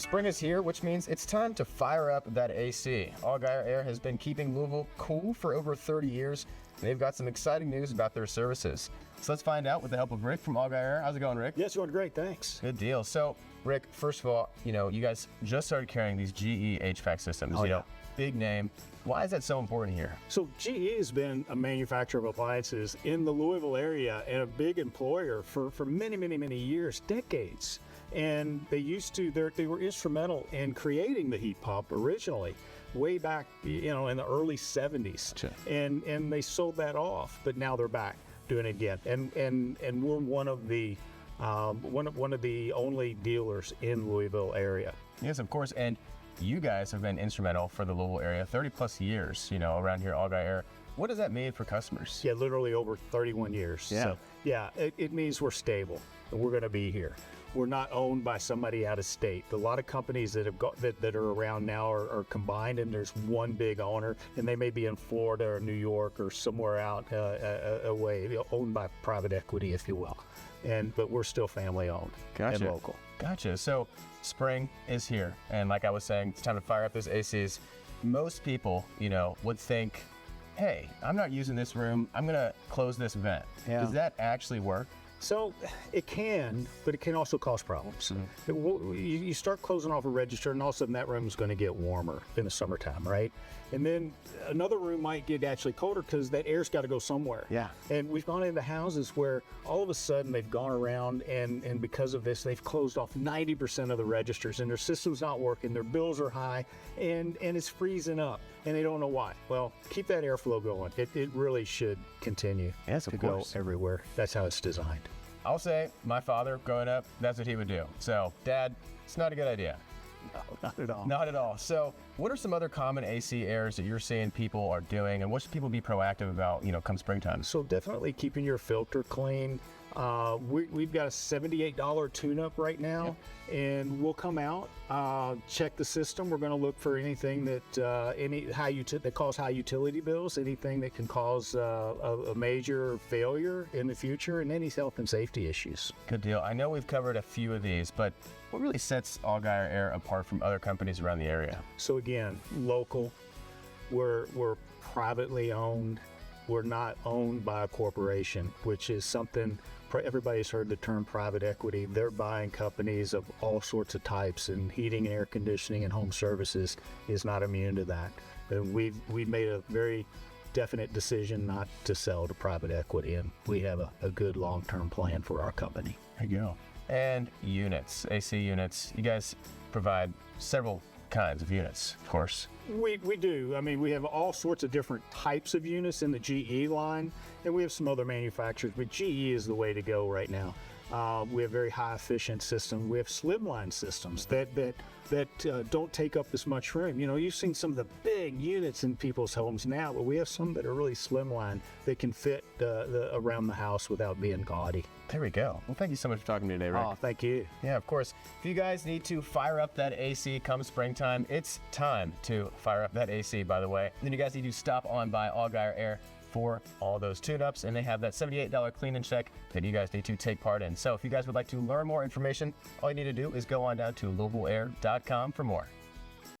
Spring is here, which means it's time to fire up that AC. Allgeier Air has been keeping Louisville cool for over 30 years. They've got some exciting news about their services. So let's find out with the help of Rick from Allgeier Air. How's it going, Rick? Yes, going great, thanks. Good deal. So, Rick, first of all, you guys just started carrying these GE HVAC systems. Oh, yeah. Big name. Why is that so important here? So GE has been a manufacturer of appliances in the Louisville area and a big employer for many, many, many years, decades. And they were instrumental in creating the heat pump originally, way back, in the early 70s. Sure. And they sold that off, but now they're back doing it again. And we're one of the only dealers in Louisville area. Yes, of course. And you guys have been instrumental for the Louisville area, 30 plus years, around here, Allgeier Air. What does that mean for customers? Yeah, literally over 31 years. Yeah. So, yeah, it means we're stable and we're going to be here. We're not owned by somebody out of state. A lot of companies that are around now are combined, and there's one big owner, and they may be in Florida or New York or somewhere out away, owned by private equity, if you will. But we're still family owned and local. Gotcha. So spring is here, and like I was saying, it's time to fire up those ACs. Most people, would think, hey, I'm not using this room, I'm gonna close this vent. Yeah. Does that actually work? So it can, but it can also cause problems. Mm-hmm. You start closing off a register, and all of a sudden that room is going to get warmer in the summertime, right? And then another room might get actually colder because that air's got to go somewhere. Yeah. And we've gone into houses where all of a sudden they've gone around and because of this, they've closed off 90% of the registers, and their system's not working, their bills are high, and it's freezing up, and they don't know why. Well, keep that airflow going. It really should continue to go everywhere. That's how it's designed. I'll say, my father, growing up, that's what he would do. So, Dad, it's not a good idea. No, not at all. Not at all. So, what are some other common AC errors that you're seeing people are doing, and what should people be proactive about, come springtime? So definitely keeping your filter clean. We've got a $78 tune-up right now, and we'll come out, check the system. We're going to look for anything that that cause high utility bills, anything that can cause a major failure in the future, and any health and safety issues. Good deal. I know we've covered a few of these, but what really sets Allgeier Air apart from other companies around the area? So again, local. We're privately owned. We're not owned by a corporation, which is something everybody's heard the term private equity. They're buying companies of all sorts of types, and heating and air conditioning and home services is not immune to that. And we've made a very definite decision not to sell to private equity, and we have a good long-term plan for our company. There you go. And units, AC units. You guys provide several kinds of units, of course. We do. I mean, we have all sorts of different types of units in the GE line, and we have some other manufacturers, but GE is the way to go right now. We have very high efficient systems. We have slimline systems that don't take up as much room. You've seen some of the big units in people's homes now, but we have some that are really slimline that can fit around the house without being gaudy. There we go. Well, thank you so much for talking to me today, Rick. Oh, thank you. Yeah, of course. If you guys need to fire up that AC come springtime, it's time to fire up that AC, by the way. Then you guys need to stop on by Allgeier Air for all those tune-ups, and they have that $78 clean and check that you guys need to take part in. So if you guys would like to learn more information, all you need to do is go on down to LouisvilleAir.com for more.